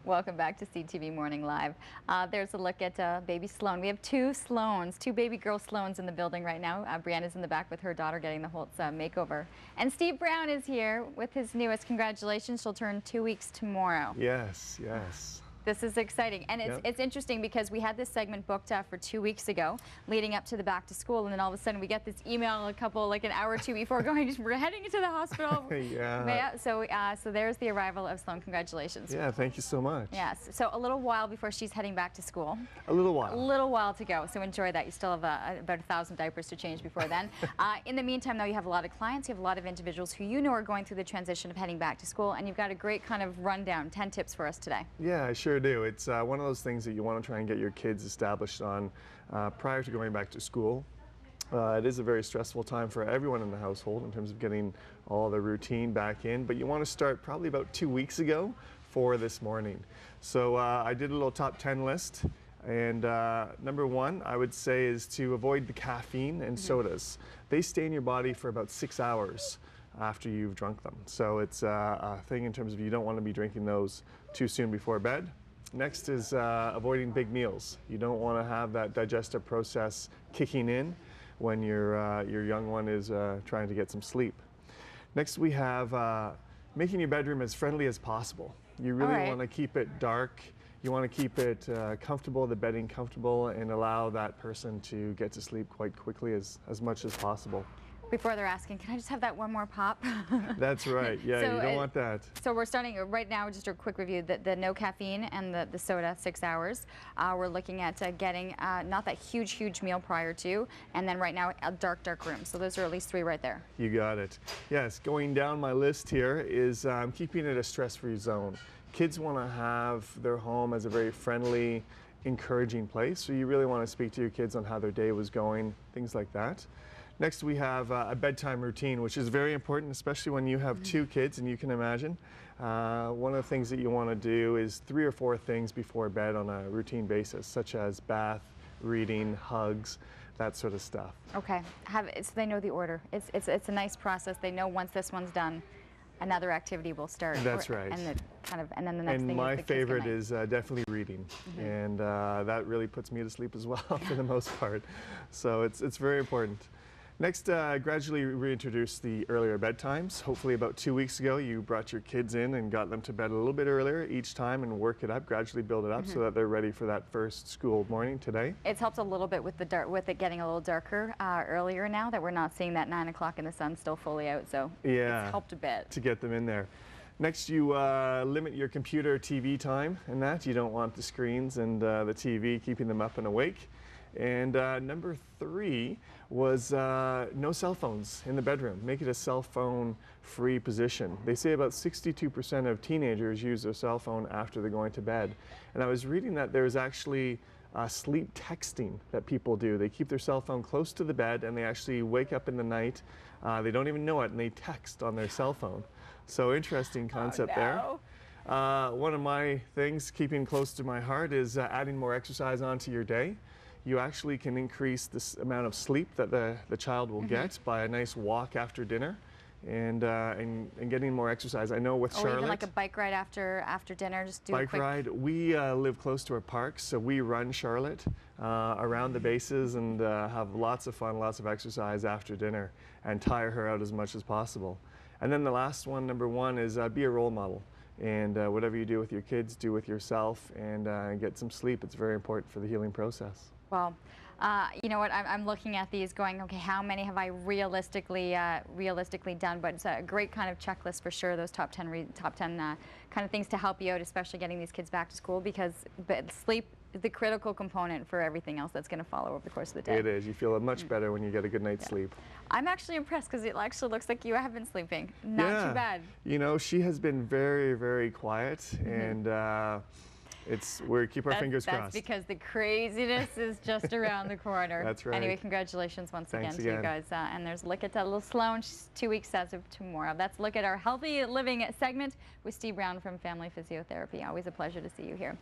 Welcome back to CTV Morning Live. There's a look at baby Sloan. We have two Sloans, two baby girl Sloans in the building right now. Brianna's in the back with her daughter getting the Holtz makeover. And Steve Brown is here with his newest. Congratulations. She'll turn 2 weeks tomorrow. Yes, yes. This is exciting, and it's interesting because we had this segment booked for 2 weeks ago, leading up to the back to school, and then all of a sudden we get this email like an hour or two before going, we're heading into the hospital. Yeah. So there's the arrival of Sloan. Congratulations. Yeah, thank you so much. Yes. So a little while before she's heading back to school. A little while. A little while to go. So enjoy that. You still have about 1,000 diapers to change before then. In the meantime, though, you have a lot of clients. You have a lot of individuals who you know are going through the transition of heading back to school, and you've got a great kind of rundown, 10 tips for us today. Yeah, I sure do. It's one of those things that you want to try and get your kids established on prior to going back to school. It is a very stressful time for everyone in the household in terms of getting all the routine back in, but you want to start probably about 2 weeks ago for this morning. So I did a little top 10 list, and number one I would say is to avoid the caffeine and sodas. They stay in your body for about 6 hours after you've drunk them. So it's a thing in terms of you don't want to be drinking those too soon before bed. Next is avoiding big meals. You don't want to have that digestive process kicking in when your young one is trying to get some sleep. Next we have making your bedroom as friendly as possible. You really want to keep it dark. You want to keep it comfortable, the bedding comfortable, and allow that person to get to sleep quite quickly as much as possible. Before they're asking, can I just have that one more pop? That's right. Yeah, so, you don't want that. So we're starting right now, just a quick review, the no caffeine and the soda, 6 hours. We're looking at getting not that huge meal prior to, and then right now a dark room. So those are at least 3 right there. You got it. Yes, going down my list here is keeping it a stress-free zone. Kids want to have their home as a very friendly, encouraging place. So you really want to speak to your kids on how their day was going, things like that. Next we have a bedtime routine, which is very important, especially when you have 2 kids, and you can imagine. One of the things that you want to do is 3 or 4 things before bed on a routine basis, such as bath, reading, hugs, that sort of stuff. Okay, so they know the order. It's a nice process. They know once this one's done, another activity will start. That's right. And then the next thing is my the kids' favorite goodnight. is definitely reading, and that really puts me to sleep as well for the most part. So it's very important. Next, gradually reintroduce the earlier bedtimes. Hopefully about 2 weeks ago you brought your kids in and got them to bed a little bit earlier each time, and work it up, gradually build it up so that they're ready for that first school morning today. It's helped a little bit with it getting a little darker earlier now that we're not seeing that 9 o'clock and the sun's still fully out, so yeah, it's helped a bit. To get them in there. Next, you limit your computer TV time and that. You don't want the screens and the TV keeping them up and awake. And number 3 was no cell phones in the bedroom. Make it a cell phone free position. They say about 62% of teenagers use their cell phone after they're going to bed. And I was reading that there's actually sleep texting that people do. They keep their cell phone close to the bed, and they actually wake up in the night. They don't even know it, and they text on their cell phone. So interesting concept there. One of my things keeping close to my heart is adding more exercise onto your day. You actually can increase this amount of sleep that the child will get by a nice walk after dinner, and getting more exercise. I know with Charlotte. Or even like a bike ride after dinner, just do a quick bike ride. We live close to a park, so we run Charlotte around the bases and have lots of fun, lots of exercise after dinner, and tire her out as much as possible. And then the last one, number 1, is be a role model. And whatever you do with your kids, do with yourself, and get some sleep. It's very important for the healing process. Well, you know what, I'm looking at these going, okay, how many have I realistically done? But it's a great kind of checklist for sure, those top 10 kind of things to help you out, especially getting these kids back to school, because sleep is the critical component for everything else that's going to follow over the course of the day. It is. You feel much better when you get a good night's sleep. I'm actually impressed because it actually looks like you have been sleeping. Not too bad. You know, she has been very quiet, and we keep our fingers crossed. That's because the craziness is just around the corner. That's right. Anyway, congratulations once again to you guys. And there's a look at that little Sloan. She's 2 weeks as of tomorrow. That's a look at our Healthy Living segment with Steve Brown from Family Physiotherapy. Always a pleasure to see you here.